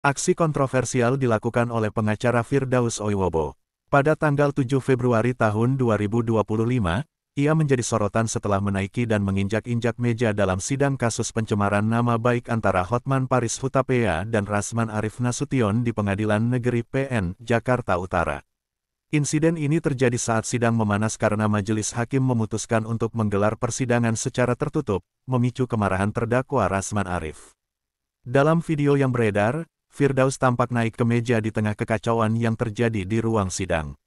Aksi kontroversial dilakukan oleh pengacara Firdaus Oiwobo. Pada tanggal 7 Februari tahun 2025, ia menjadi sorotan setelah menaiki dan menginjak-injak meja dalam sidang kasus pencemaran nama baik antara Hotman Paris Hutapea dan Rasman Arif Nasution di Pengadilan Negeri PN, Jakarta Utara. Insiden ini terjadi saat sidang memanas karena majelis hakim memutuskan untuk menggelar persidangan secara tertutup, memicu kemarahan terdakwa Rasman Arif. Dalam video yang beredar, Firdaus tampak naik ke meja di tengah kekacauan yang terjadi di ruang sidang.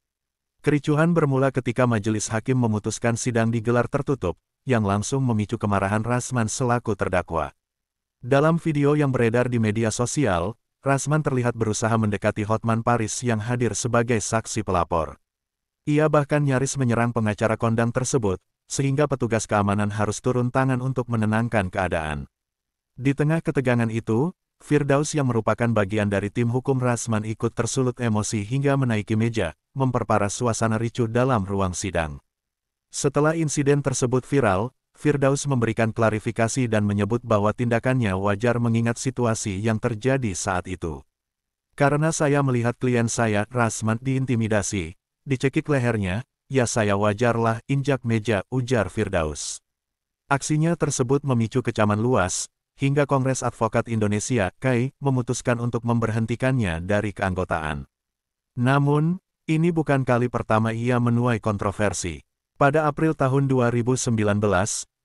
Kericuhan bermula ketika majelis hakim memutuskan sidang digelar tertutup, yang langsung memicu kemarahan Rasman selaku terdakwa. Dalam video yang beredar di media sosial, Rasman terlihat berusaha mendekati Hotman Paris yang hadir sebagai saksi pelapor. Ia bahkan nyaris menyerang pengacara kondang tersebut, sehingga petugas keamanan harus turun tangan untuk menenangkan keadaan. Di tengah ketegangan itu, Firdaus yang merupakan bagian dari tim hukum Rasman ikut tersulut emosi hingga menaiki meja, memperparah suasana ricuh dalam ruang sidang. Setelah insiden tersebut viral, Firdaus memberikan klarifikasi dan menyebut bahwa tindakannya wajar mengingat situasi yang terjadi saat itu. Karena saya melihat klien saya, Rasman, diintimidasi, dicekik lehernya, ya saya wajarlah injak meja, ujar Firdaus. Aksinya tersebut memicu kecaman luas, hingga Kongres Advokat Indonesia, KAI, memutuskan untuk memberhentikannya dari keanggotaan. Namun, ini bukan kali pertama ia menuai kontroversi. Pada April tahun 2019,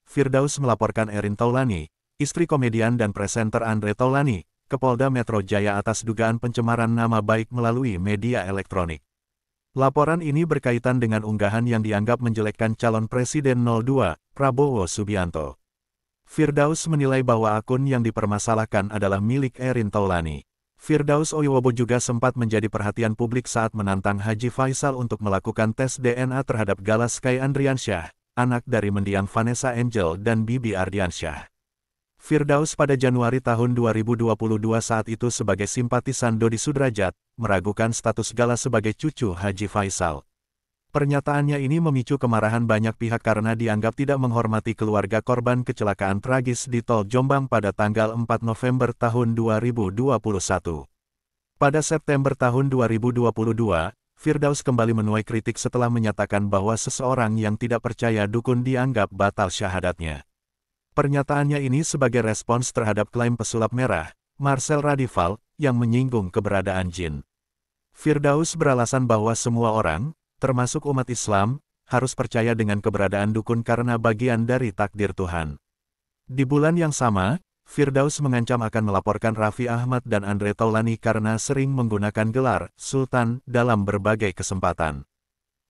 Firdaus melaporkan Erin Taulani, istri komedian dan presenter Andre Taulani, ke Polda Metro Jaya atas dugaan pencemaran nama baik melalui media elektronik. Laporan ini berkaitan dengan unggahan yang dianggap menjelekkan calon Presiden 02, Prabowo Subianto. Firdaus menilai bahwa akun yang dipermasalahkan adalah milik Erin Taulani. Firdaus Oiwobo juga sempat menjadi perhatian publik saat menantang Haji Faisal untuk melakukan tes DNA terhadap Galas Sky Andriansyah, anak dari mendiang Vanessa Angel dan Bibi Ardiansyah. Firdaus pada Januari tahun 2022 saat itu sebagai simpatisan Dodi Sudrajat, meragukan status Galas sebagai cucu Haji Faisal. Pernyataannya ini memicu kemarahan banyak pihak karena dianggap tidak menghormati keluarga korban kecelakaan tragis di Tol Jombang pada tanggal 4 November tahun 2021. Pada September tahun 2022, Firdaus kembali menuai kritik setelah menyatakan bahwa seseorang yang tidak percaya dukun dianggap batal syahadatnya. Pernyataannya ini sebagai respons terhadap klaim pesulap merah, Marcel Radival, yang menyinggung keberadaan jin. Firdaus beralasan bahwa semua orang, termasuk umat Islam, harus percaya dengan keberadaan dukun karena bagian dari takdir Tuhan. Di bulan yang sama, Firdaus mengancam akan melaporkan Raffi Ahmad dan Andre Taulani karena sering menggunakan gelar Sultan dalam berbagai kesempatan.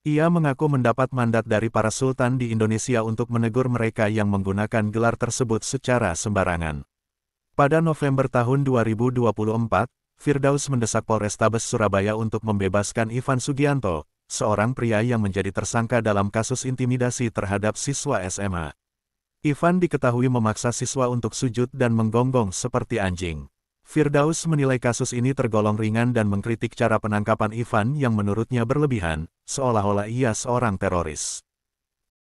Ia mengaku mendapat mandat dari para sultan di Indonesia untuk menegur mereka yang menggunakan gelar tersebut secara sembarangan. Pada November tahun 2024, Firdaus mendesak Polrestabes Surabaya untuk membebaskan Ivan Sugianto, seorang pria yang menjadi tersangka dalam kasus intimidasi terhadap siswa SMA. Ivan diketahui memaksa siswa untuk sujud dan menggonggong seperti anjing. Firdaus menilai kasus ini tergolong ringan dan mengkritik cara penangkapan Ivan yang menurutnya berlebihan, seolah-olah ia seorang teroris.